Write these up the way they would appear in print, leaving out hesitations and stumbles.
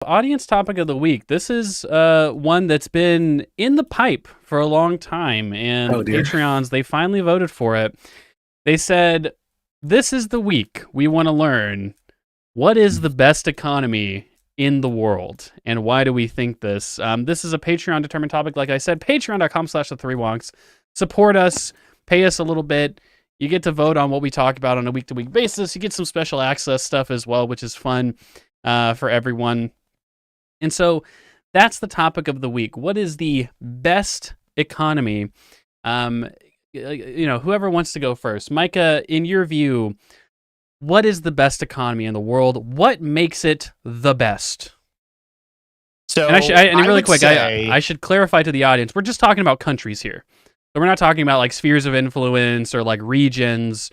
Audience topic of the week. This is one that's been in the pipe for a long time, Oh and dear. Patreons, they finally voted for it. They said, this is the week we want to learn what is the best economy in the world, and why do we think this? This is a Patreon determined topic. Like I said, patreon.com/the3wonks. Support us, pay us a little bit. You get to vote on what we talk about on a week-to-week basis. You get some special access stuff as well, which is fun for everyone. And so that's the topic of the week. What is the best economy? Whoever wants to go first. Micah, in your view, what is the best economy in the world? What makes it the best? So, And really would quick, say, I should clarify to the audience, we're just talking about countries here. So we're not talking about like spheres of influence or like regions.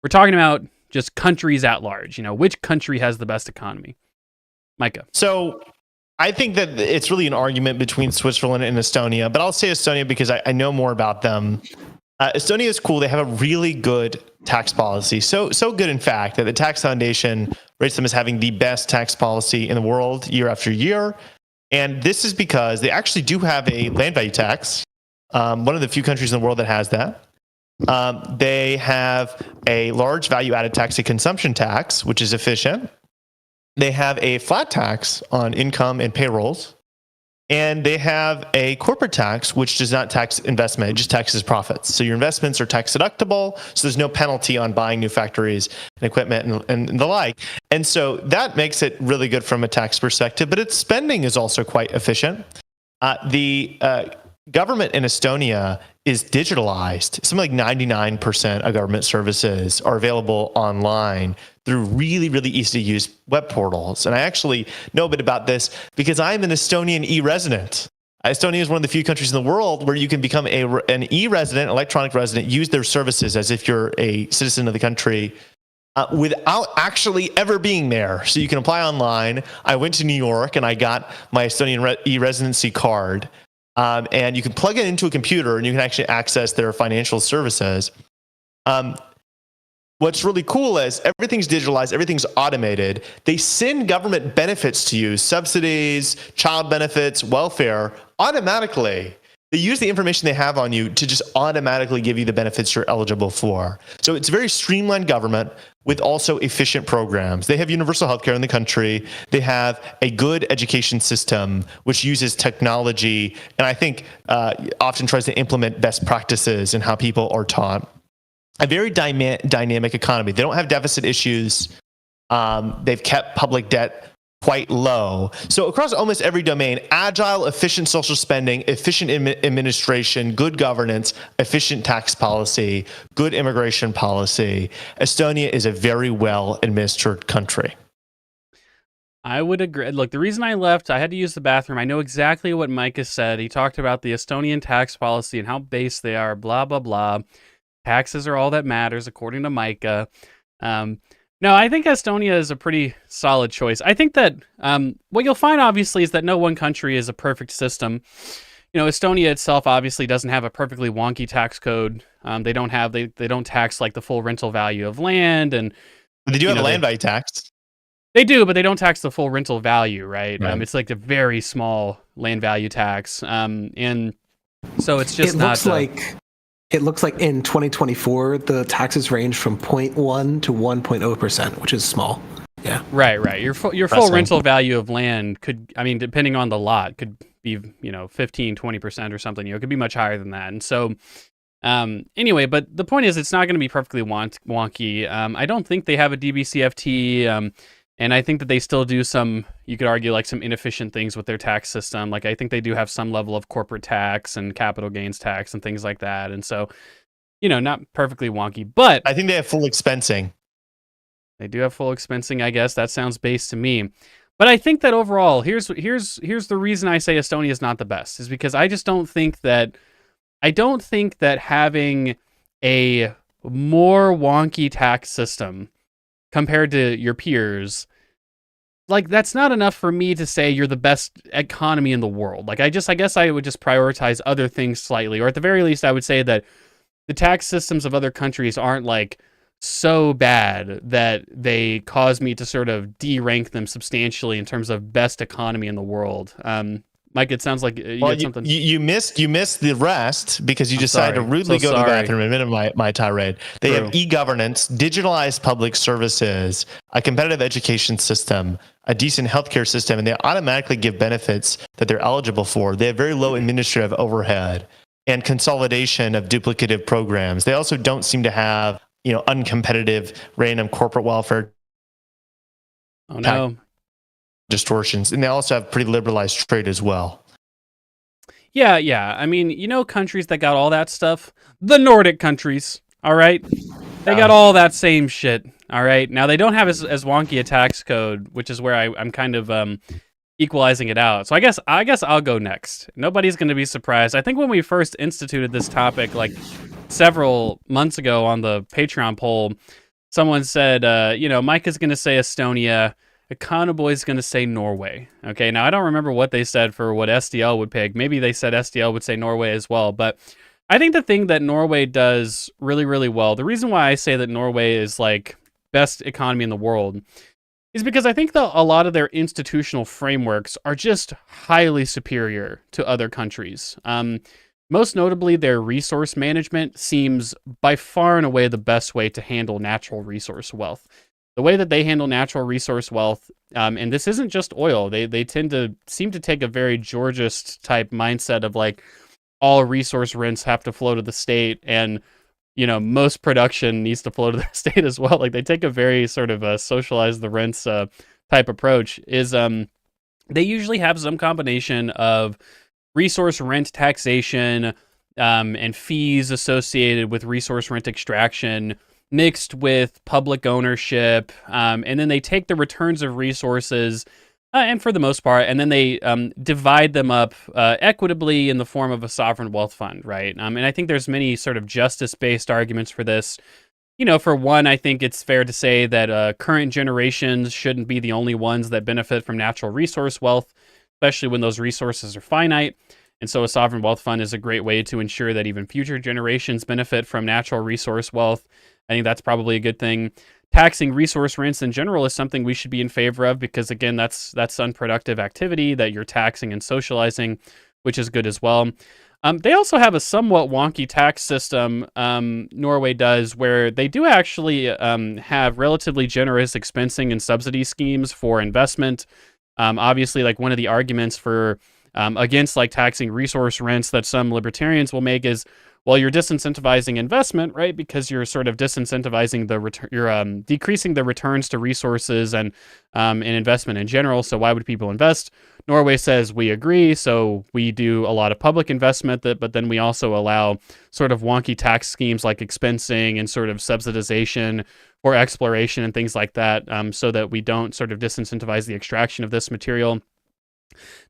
We're talking about just countries at large. Which country has the best economy? Micah. So I think that it's really an argument between Switzerland and Estonia, but I'll say Estonia because I know more about them. Estonia is cool. They have a really good tax policy. So good, in fact, that the Tax Foundation rates them as having the best tax policy in the world year after year. And this is because they actually do have a land value tax. One of the few countries in the world that has that. They have a large value-added tax, a consumption tax, which is efficient. They have a flat tax on income and payrolls. And they have a corporate tax, which does not tax investment. It just taxes profits. So your investments are tax deductible. So there's no penalty on buying new factories and equipment and the like. And so that makes it really good from a tax perspective. But its spending is also quite efficient. The government in Estonia is digitalized. Something like 99% of government services are available online through really, really easy to use web portals. And I actually know a bit about this because I'm an Estonian e-resident. Estonia is one of the few countries in the world where you can become an e-resident, electronic resident, use their services as if you're a citizen of the country without actually ever being there. So you can apply online. I went to New York and I got my Estonian e-residency card. And you can plug it into a computer and you can actually access their financial services. What's really cool is everything's digitalized, everything's automated. They send government benefits to you, subsidies, child benefits, welfare, automatically. They use the information they have on you to just automatically give you the benefits you're eligible for. So it's a very streamlined government with also efficient programs. They have universal healthcare in the country. They have a good education system, which uses technology, and I think often tries to implement best practices in how people are taught. A very dynamic economy. They don't have deficit issues. They've kept public debt quite low. So across almost every domain, agile, efficient social spending, efficient administration, good governance, efficient tax policy, good immigration policy. Estonia is a very well administered country. I would agree. Look, the reason I left, I had to use the bathroom. I know exactly what Micah said. He talked about the Estonian tax policy and how base they are, blah, blah, blah. Taxes are all that matters, according to Micah. No, I think Estonia is a pretty solid choice. I think that what you'll find, obviously, is that no one country is a perfect system. Estonia itself obviously doesn't have a perfectly wonky tax code. They don't tax like the full rental value of land, and They do have a land value tax. They do, but they don't tax the full rental value, right? Right. It's like a very small land value tax, and so it's just It looks like in 2024, the taxes range from 0.1 to 1.0%, which is small. Yeah. Right. Your full rental value of land could, depending on the lot, could be 15, 20% or something. It could be much higher than that. And so, anyway, but the point is, it's not going to be perfectly wonky. I don't think they have a DBCFT. And I think that they still do some, you could argue, like some inefficient things with their tax system. Like, I think they do have some level of corporate tax and capital gains tax and things like that. And so, not perfectly wonky, but I think they have full expensing. They do have full expensing, I guess. That sounds base to me. But I think that overall, here's the reason I say Estonia is not the best, is because I don't think that having a more wonky tax system compared to your peers, like, that's not enough for me to say you're the best economy in the world. Like, I guess I would just prioritize other things slightly, or at the very least, I would say that the tax systems of other countries aren't like so bad that they caused me to sort of de-rank them substantially in terms of best economy in the world. Mike, it sounds like you Well, had something. you missed the rest because you I'm decided to sorry. rudely So go to the sorry. bathroom in the middle of my tirade. They True. have e-governance, digitalized public services, a competitive education system, a decent healthcare system, and they automatically give benefits that they're eligible for. They have very low administrative overhead and consolidation of duplicative programs. They also don't seem to have, uncompetitive random corporate welfare Oh no. distortions, and they also have pretty liberalized trade as well. Yeah. I mean, countries that got all that stuff, the Nordic countries, all right? They got all that same shit, all right? Now, they don't have as wonky a tax code, which is where I'm kind of equalizing it out. So I guess I'll go next. Nobody's going to be surprised. I think when we first instituted this topic, like several months ago on the Patreon poll, someone said, Mike is going to say Estonia, Econoboy is going to say Norway. Okay, now I don't remember what they said for what SDL would pick. Maybe they said SDL would say Norway as well. But I think the thing that Norway does really, really well, the reason why I say that Norway is like best economy in the world is because I think that a lot of their institutional frameworks are just highly superior to other countries. Most notably, their resource management seems by far and away the best way to handle natural resource wealth. The way that they handle natural resource wealth, and this isn't just oil, they tend to seem to take a very Georgist type mindset of like all resource rents have to flow to the state, and most production needs to flow to the state as well. Like they take a very sort of a socialize the rents type approach. Is they usually have some combination of resource rent taxation and fees associated with resource rent extraction mixed with public ownership, and then they take the returns of resources, and for the most part, and then they divide them up equitably in the form of a sovereign wealth fund, right? And I think there's many sort of justice-based arguments for this. For one, I think it's fair to say that current generations shouldn't be the only ones that benefit from natural resource wealth, especially when those resources are finite. And so a sovereign wealth fund is a great way to ensure that even future generations benefit from natural resource wealth. I think that's probably a good thing. Taxing resource rents in general is something we should be in favor of because, again, that's unproductive activity that you're taxing and socializing, which is good as well. They also have a somewhat wonky tax system, Norway does, where they do actually have relatively generous expensing and subsidy schemes for investment. Obviously, like one of the arguments for against like taxing resource rents that some libertarians will make is, well, you're disincentivizing investment, right? Because you're sort of disincentivizing the return, you're decreasing the returns to resources and in investment in general. So why would people invest? Norway says we agree, so we do a lot of public investment, but then we also allow sort of wonky tax schemes like expensing and sort of subsidization for exploration and things like that, so that we don't sort of disincentivize the extraction of this material.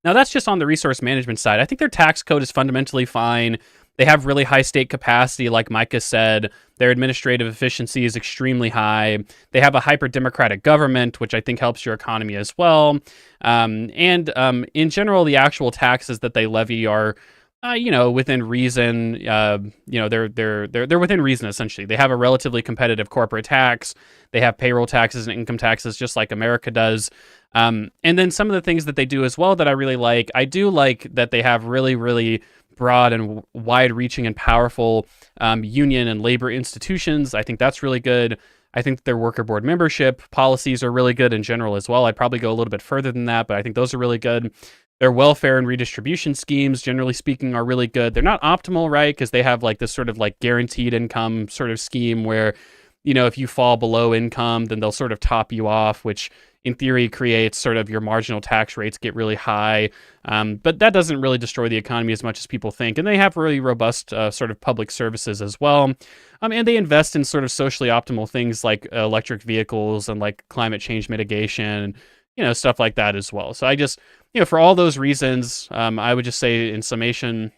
Now, that's just on the resource management side. I think their tax code is fundamentally fine. They have really high state capacity, like Micah said. Their administrative efficiency is extremely high. They have a hyper-democratic government, which I think helps your economy as well. And in general, the actual taxes that they levy are, within reason. They're within reason, essentially. They have a relatively competitive corporate tax. They have payroll taxes and income taxes, just like America does. And then some of the things that they do as well that I really like. I do like that they have really, really broad and wide-reaching and powerful union and labor institutions. I think that's really good. I think their worker board membership policies are really good in general as well. I'd probably go a little bit further than that, but I think those are really good. Their welfare and redistribution schemes, generally speaking, are really good. They're not optimal, right? Because they have like this sort of like guaranteed income sort of scheme where, if you fall below income, then they'll sort of top you off, which in theory creates sort of your marginal tax rates get really high. But that doesn't really destroy the economy as much as people think. And they have really robust sort of public services as well. And they invest in sort of socially optimal things like electric vehicles and like climate change mitigation, stuff like that as well. So I just, for all those reasons, I would just say in summation,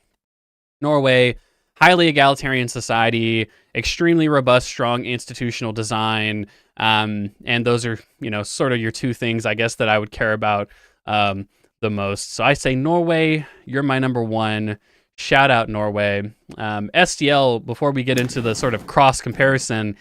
Norway, highly egalitarian society, extremely robust, strong institutional design. And those are, sort of your two things, I guess, that I would care about the most. So I say Norway, you're my number one. Shout out Norway. SDL, before we get into the sort of cross comparison,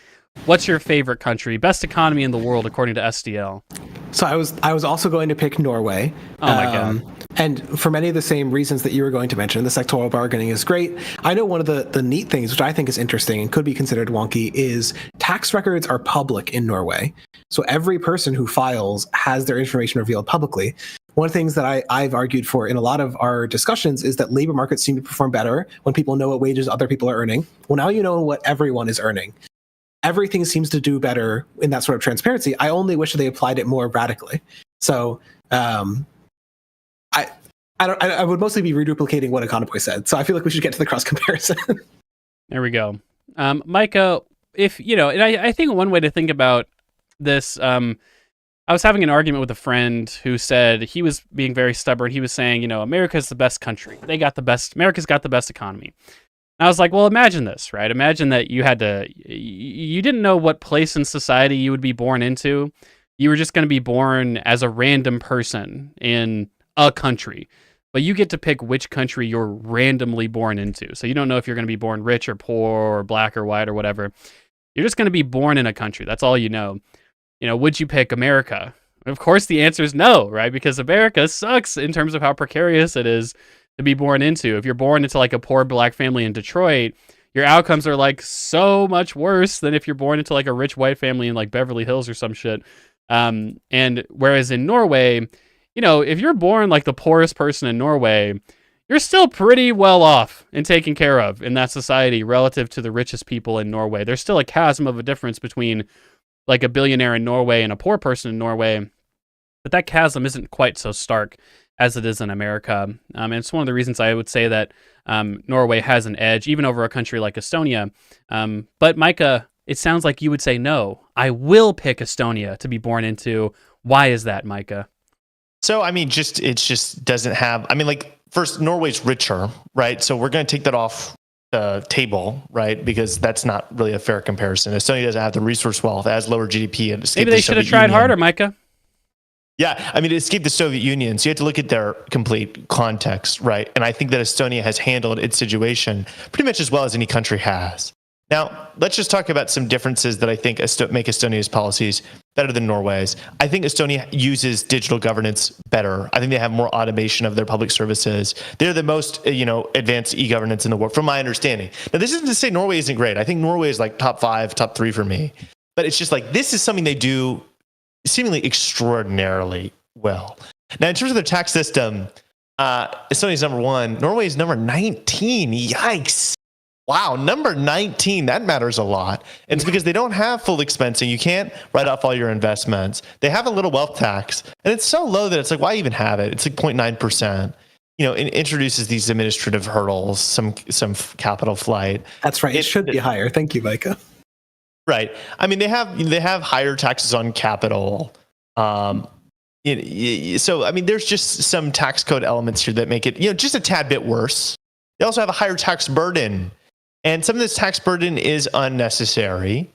What's your favorite country? Best economy in the world according to SDL. So I was also going to pick Norway. Oh my God. And for many of the same reasons that you were going to mention, the sectoral bargaining is great. I know one of the neat things, which I think is interesting and could be considered wonky, is tax records are public in Norway. So every person who files has their information revealed publicly. One of the things that I've argued for in a lot of our discussions is that labor markets seem to perform better when people know what wages other people are earning. Well, now you know what everyone is earning. Everything seems to do better in that sort of transparency. I only wish they applied it more radically. So I would mostly be reduplicating what Econoboy said. So I feel like we should get to the cross comparison. There we go. Micah, if you know, and I think one way to think about this, I was having an argument with a friend who said he was being very stubborn. He was saying, you know, America's the best country. America's got the best economy. And I was like, well, imagine this, right? Imagine that you didn't know what place in society you would be born into. You were just going to be born as a random person in a country. But you get to pick which country you're randomly born into. So you don't know if you're going to be born rich or poor or black or white or whatever. You're just going to be born in a country. That's all you know. You know, would you pick America? Of course, the answer is no, right? Because America sucks in terms of how precarious it is to be born into. If you're born into like a poor black family in Detroit, your outcomes are like so much worse than if you're born into like a rich white family in like Beverly Hills or some shit. And whereas in Norway, you know, if you're born like the poorest person in Norway, you're still pretty well off and taken care of in that society relative to the richest people in Norway. There's still a chasm of a difference between like a billionaire in Norway and a poor person in Norway, but that chasm isn't quite so stark as it is in America. And it's one of the reasons I would say that Norway has an edge, even over a country like Estonia. But Micah, it sounds like you would say, no, I will pick Estonia to be born into. Why is that, Micah? So, I mean, it just doesn't have, I mean, like, first, Norway's richer, right? So we're going to take that off the table, right? Because that's not really a fair comparison. Estonia doesn't have the resource wealth, it has lower GDP. And maybe they should have tried harder, Micah. Yeah, I mean, it escaped the Soviet Union, so you have to look at their complete context, right? And I think that Estonia has handled its situation pretty much as well as any country has. Now, let's just talk about some differences that I think make Estonia's policies better than Norway's. I think Estonia uses digital governance better. I think they have more automation of their public services. They're the most, advanced e-governance in the world, from my understanding. Now, this isn't to say Norway isn't great. I think Norway is like top 5, top 3 for me. But it's just like, this is something they do seemingly extraordinarily well. Now, in terms of their tax system, Estonia's number 1. Norway is number 19. Yikes. Wow, number 19, that matters a lot. And it's because they don't have full expensing. You can't write off all your investments. They have a little wealth tax, and it's so low that it's like, why even have it? It's like 0.9%. You know, it introduces these administrative hurdles, some capital flight. That's right. It should be higher. Thank you, Micah. Right. I mean, they have higher taxes on capital. So, I mean, there's just some tax code elements here that make it, just a tad bit worse. They also have a higher tax burden. And some of this tax burden is unnecessary.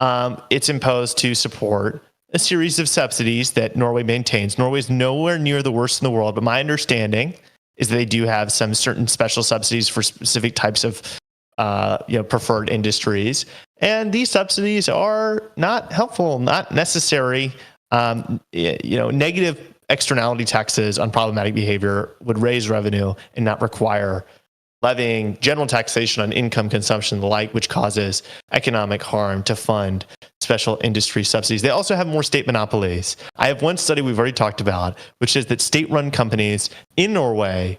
It's imposed to support a series of subsidies that Norway maintains. Norway is nowhere near the worst in the world, but my understanding is that they do have some certain special subsidies for specific types of preferred industries. And these subsidies are not helpful, not necessary. Negative externality taxes on problematic behavior would raise revenue and not require levying general taxation on income, consumption, and the like, which causes economic harm to fund special industry subsidies. They also have more state monopolies. I have one study we've already talked about, which is that state-run companies in Norway,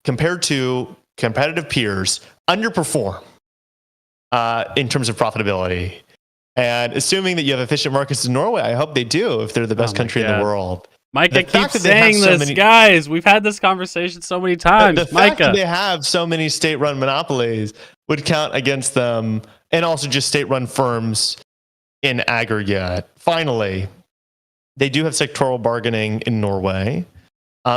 compared to competitive peers, underperform in terms of profitability. And assuming that you have efficient markets in Norway, I hope they do if they're the best country in the world. Micah keeps saying this, guys. We've had this conversation so many times. The fact that they have so many state-run monopolies would count against them, and also just state-run firms in aggregate. Finally, they do have sectoral bargaining in Norway.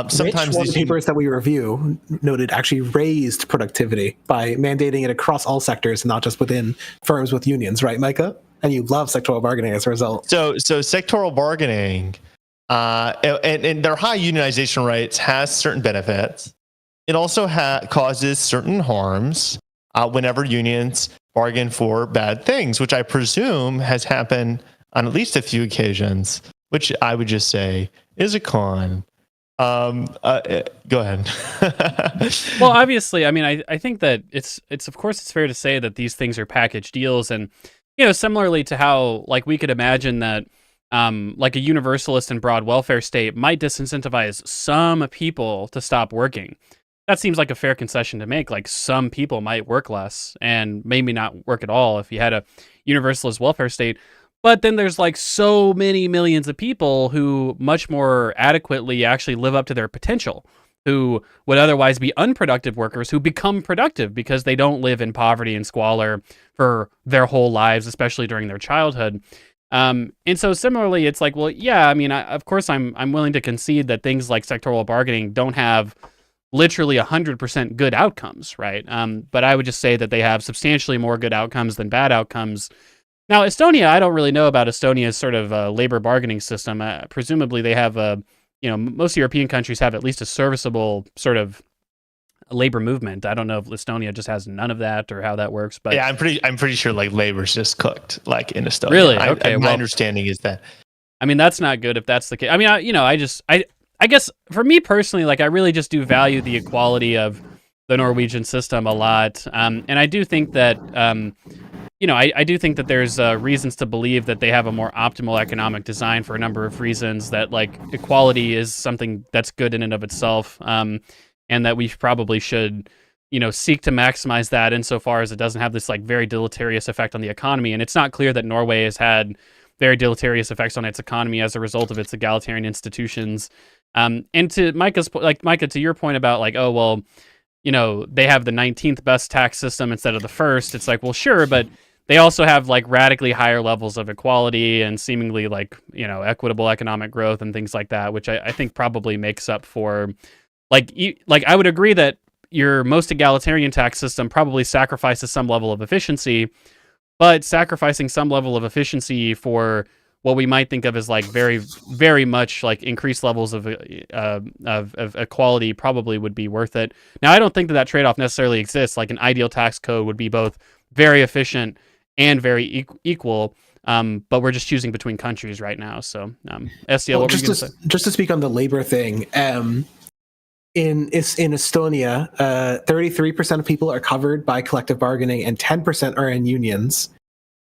Sometimes these papers that we review noted actually raised productivity by mandating it across all sectors, not just within firms with unions, right, Micah? And you love sectoral bargaining as a result. So sectoral bargaining. And their high unionization rates has certain benefits. It also causes certain harms whenever unions bargain for bad things, which I presume has happened on at least a few occasions, which I would just say is a con. Go ahead. Well, obviously, I mean, I think that it's of course it's fair to say that these things are package deals, and similarly to how like we could imagine that like a universalist and broad welfare state might disincentivize some people to stop working. That seems like a fair concession to make. Like some people might work less and maybe not work at all if you had a universalist welfare state. But then there's like so many millions of people who much more adequately actually live up to their potential, who would otherwise be unproductive workers who become productive because they don't live in poverty and squalor for their whole lives, especially during their childhood. And so similarly, it's like, well, yeah, I mean, of course, I'm willing to concede that things like sectoral bargaining don't have literally 100% good outcomes, right? But I would just say that they have substantially more good outcomes than bad outcomes. Now, Estonia, I don't really know about Estonia's sort of labor bargaining system. Presumably, they have most European countries have at least a serviceable sort of labor movement. I don't know if Estonia just has none of that or how that works. But yeah, I'm pretty sure like labor's just cooked like in Estonia. Really? Okay. My understanding is that. I mean, that's not good if that's the case. I mean, I guess for me personally, like I really just do value the equality of the Norwegian system a lot, and I do think that. I do think that there's reasons to believe that they have a more optimal economic design for a number of reasons, that like equality is something that's good in and of itself, and that we probably should, seek to maximize that insofar as it doesn't have this like very deleterious effect on the economy. And it's not clear that Norway has had very deleterious effects on its economy as a result of its egalitarian institutions. And to Micah, to your point about like, oh, well, they have the 19th best tax system instead of the first. It's like, well, sure, but they also have like radically higher levels of equality and seemingly like, equitable economic growth and things like that, which I think probably makes up for like I would agree that your most egalitarian tax system probably sacrifices some level of efficiency, but sacrificing some level of efficiency for what we might think of as like very, very much like increased levels of equality probably would be worth it. Now, I don't think that trade-off necessarily exists. Like an ideal tax code would be both very efficient and very equal, but we're just choosing between countries right now. So, SDL, what were you going to say? Just to speak on the labor thing, in Estonia, 33% of people are covered by collective bargaining and 10% are in unions.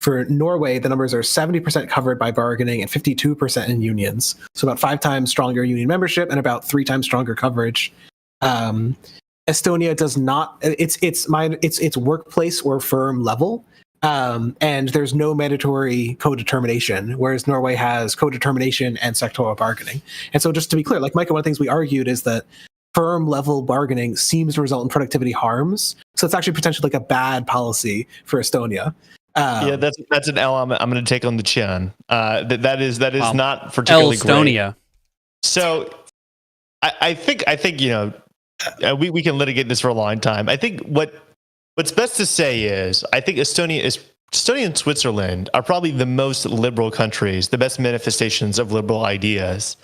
For Norway, the numbers are 70% covered by bargaining and 52% in unions. So about 5 times stronger union membership and about 3 times stronger coverage. Estonia does not. It's workplace or firm level, and there's no mandatory co-determination, whereas Norway has co-determination and sectoral bargaining. And so, just to be clear, like Micah, one of the things we argued is that firm level bargaining seems to result in productivity harms. So it's actually potentially like a bad policy for Estonia. Yeah, that's an L I'm going to take on the chin. That is not particularly Estonia. Great. So I think we can litigate this for a long time. I think what's best to say is I think Estonia and Switzerland are probably the most liberal countries, the best manifestations of liberal ideas.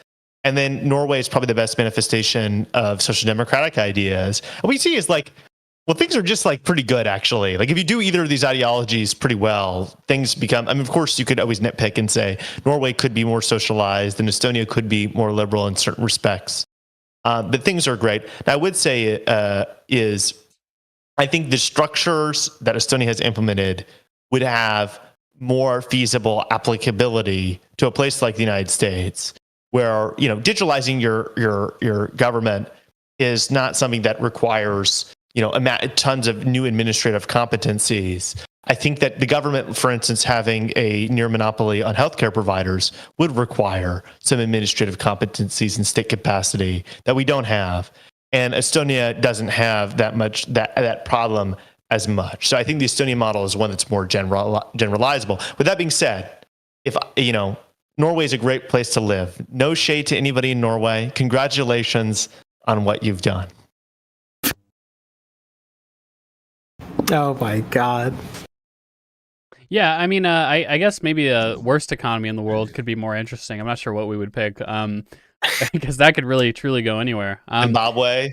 And then Norway is probably the best manifestation of social democratic ideas. And what we see is like, well, things are just like pretty good, actually. Like if you do either of these ideologies pretty well, things become, I mean, of course, you could always nitpick and say Norway could be more socialized and Estonia could be more liberal in certain respects. But things are great. Now, I would say is I think the structures that Estonia has implemented would have more feasible applicability to a place like the United States, where digitalizing your government is not something that requires tons of new administrative competencies. I think that the government, for instance, having a near monopoly on healthcare providers would require some administrative competencies and state capacity that we don't have. And Estonia doesn't have that problem as much. So I think the Estonian model is one that's more generalizable. With that being said, if Norway is a great place to live. No shade to anybody in Norway. Congratulations on what you've done. Oh my God. Yeah, I mean, I guess maybe the worst economy in the world could be more interesting. I'm not sure what we would pick. because that could really truly go anywhere. Zimbabwe.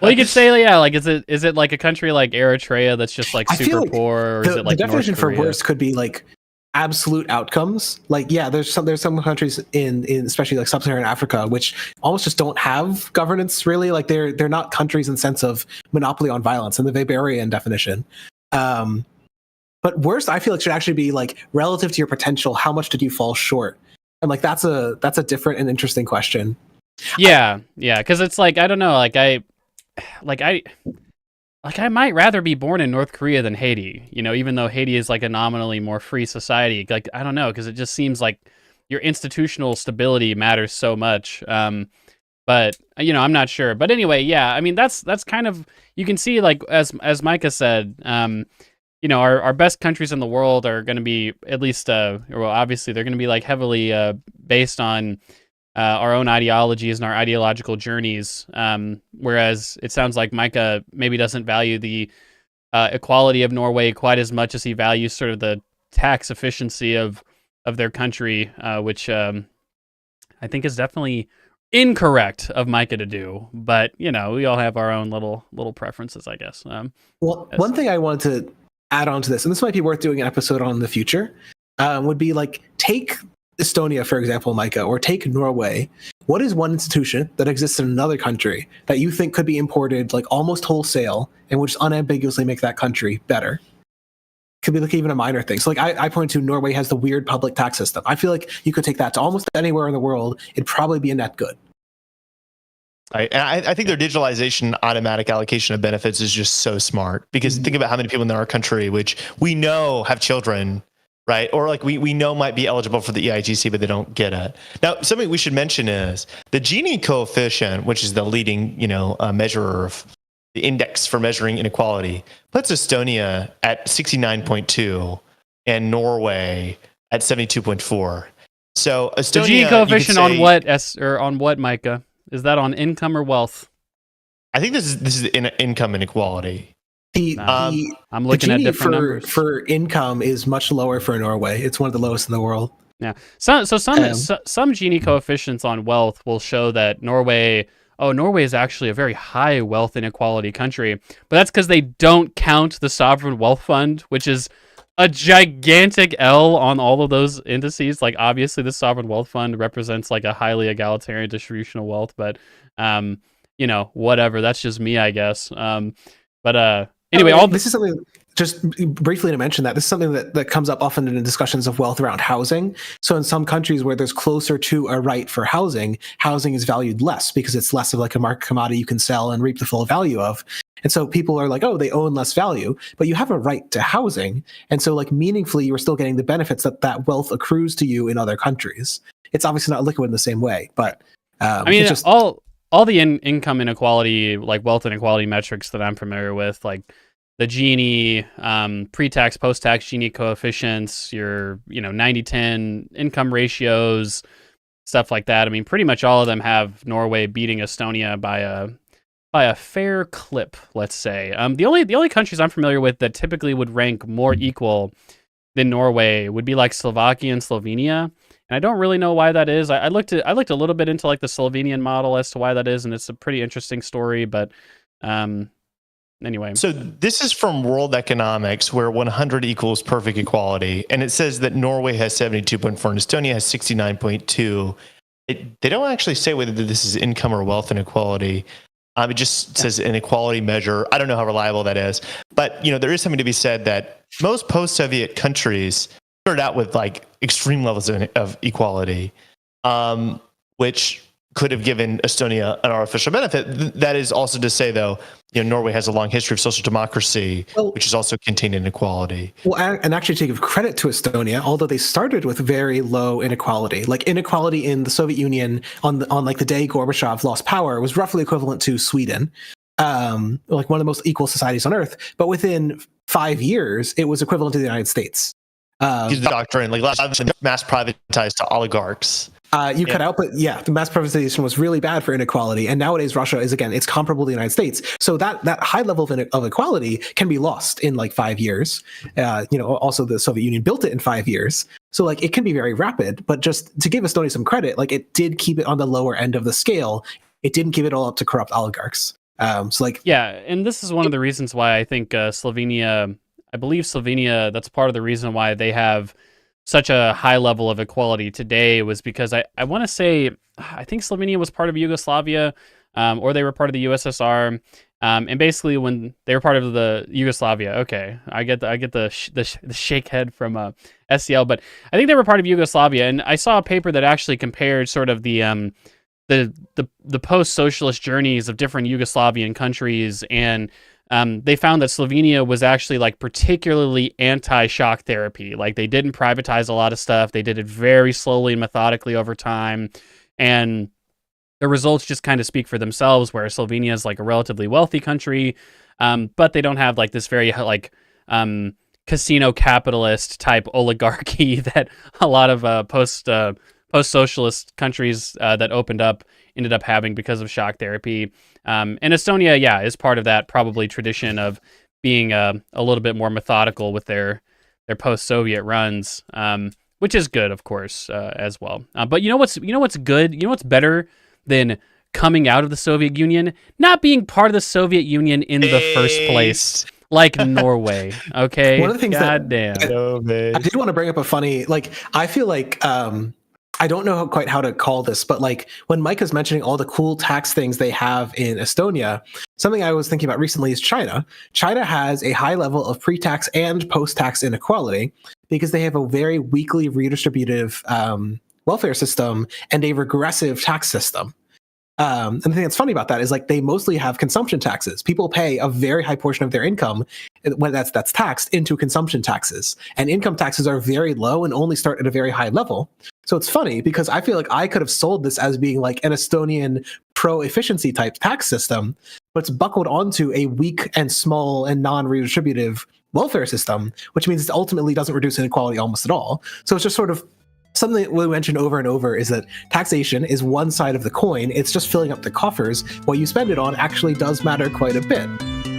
Well, you could say, yeah, like is it like a country like Eritrea that's just like I feel super like poor, or is it like the definition North for Korea? worst could be like absolute outcomes. Like, yeah, there's some countries in especially like sub-Saharan Africa which almost just don't have governance really. Like they're not countries in the sense of monopoly on violence in the Weberian definition. But worst, I feel like should actually be like relative to your potential, how much did you fall short? And like that's a different and interesting question. Yeah, because it's like I don't know, I might rather be born in North Korea than Haiti. Even though Haiti is like a nominally more free society. Like I don't know, because it just seems like your institutional stability matters so much. But I'm not sure. But anyway, yeah, I mean that's kind of, you can see, like as Micah said, our best countries in the world are going to be at least, well, obviously they're going to be like heavily based on our own ideologies and our ideological journeys. Whereas it sounds like Micah maybe doesn't value the equality of Norway quite as much as he values sort of the tax efficiency of their country, which I think is definitely incorrect of Micah to do. But we all have our own little preferences, I guess. Well, one thing I wanted to add on to this, and this might be worth doing an episode on in the future, would be like take Estonia, for example, Micah, or take Norway. What is one institution that exists in another country that you think could be imported like almost wholesale and would just unambiguously make that country better? Could be like even a minor thing. So like I point to Norway has the weird public tax system. I feel like you could take that to almost anywhere in the world. It'd probably be a net good. I think their digitalization automatic allocation of benefits is just so smart, because think about how many people in our country, which we know have children, right? Or like we know might be eligible for the EITC, but they don't get it. Now, something we should mention is the Gini coefficient, which is the leading, measurer of the index for measuring inequality, puts Estonia at 69.2 and Norway at 72.4. So Estonia, the Gini coefficient on what, on what, Micah? Is that on income or wealth? I think this is income inequality. I'm looking at different numbers. For income is much lower for Norway. It's one of the lowest in the world. Yeah. Some Gini coefficients on wealth will show that Norway is actually a very high wealth inequality country, but that's because they don't count the sovereign wealth fund, which is a gigantic L on all of those indices. Like obviously the sovereign wealth fund represents like a highly egalitarian distribution of wealth, but whatever, that's just me, I guess. Anyway, this is something, just briefly to mention, that this is something that comes up often in discussions of wealth around housing. So in some countries where there's closer to a right for housing is valued less because it's less of like a market commodity you can sell and reap the full value of. And so people are like, oh, they own less value, but you have a right to housing. And so like meaningfully, you're still getting the benefits that wealth accrues to you in other countries. It's obviously not liquid in the same way, but I mean, just all the income inequality, like wealth inequality metrics that I'm familiar with, like the Gini, pre-tax, post-tax Gini coefficients, your 90-10 income ratios, stuff like that. I mean, pretty much all of them have Norway beating Estonia by a fair clip, let's say. The only countries I'm familiar with that typically would rank more equal than Norway would be like Slovakia and Slovenia. And I don't really know why that is. I looked a little bit into like the Slovenian model as to why that is, and it's a pretty interesting story. But anyway. So this is from World Economics, where 100 equals perfect equality, and it says that Norway has 72.4 and Estonia has 69.2. They don't actually say whether this is income or wealth inequality. It just says inequality measure. I don't know how reliable that is, but there is something to be said that most post-Soviet countries started out with like extreme levels of equality, which could have given Estonia an artificial benefit. That is also to say, though, Norway has a long history of social democracy, which is also contained in inequality. Well, and actually to give credit to Estonia, although they started with very low inequality, like inequality in the Soviet Union on like the day Gorbachev lost power was roughly equivalent to Sweden, like one of the most equal societies on earth. But within 5 years, it was equivalent to the United States. The doctrine, like mass privatized to oligarchs. Cut out, but yeah, the mass privatization was really bad for inequality. And nowadays, Russia is, again, it's comparable to the United States. So that high level of equality can be lost in like 5 years. Also, the Soviet Union built it in 5 years. So like it can be very rapid, but just to give Estonia some credit, like it did keep it on the lower end of the scale. It didn't give it all up to corrupt oligarchs. So like Yeah, and this is one of the reasons why I think Slovenia, I believe Slovenia, that's part of the reason why they have such a high level of equality today was because I want to say, I think Slovenia was part of Yugoslavia, or they were part of the USSR. And basically when they were part of the Yugoslavia, okay, I get the shake head from SCL, but I think they were part of Yugoslavia. And I saw a paper that actually compared sort of the post-socialist journeys of different Yugoslavian countries, and they found that Slovenia was actually like particularly anti-shock therapy. Like they didn't privatize a lot of stuff. They did it very slowly and methodically over time, and the results just kind of speak for themselves. Where Slovenia is like a relatively wealthy country, but they don't have like this very like casino capitalist type oligarchy that a lot of post-socialist countries that opened up ended up having because of shock therapy. And Estonia, yeah, is part of that probably tradition of being a little bit more methodical with their post-Soviet runs, which is good, of course, as well. But you know what's good? You know what's better than coming out of the Soviet Union? Not being part of the Soviet Union in the first place. Like Norway, okay? One of the things God damn. I did want to bring up a funny, like, I feel like, I don't know quite how to call this, but like when Mike is mentioning all the cool tax things they have in Estonia, something I was thinking about recently is China. China has a high level of pre-tax and post-tax inequality because they have a very weakly redistributive welfare system and a regressive tax system. And the thing that's funny about that is like they mostly have consumption taxes. People pay a very high portion of their income when that's taxed into consumption taxes, and income taxes are very low and only start at a very high level. So it's funny because I feel like I could have sold this as being like an Estonian pro-efficiency type tax system, but it's buckled onto a weak and small and non-redistributive welfare system, which means it ultimately doesn't reduce inequality almost at all. So it's just sort of something that we mentioned over and over is that taxation is one side of the coin. It's just filling up the coffers. What you spend it on actually does matter quite a bit.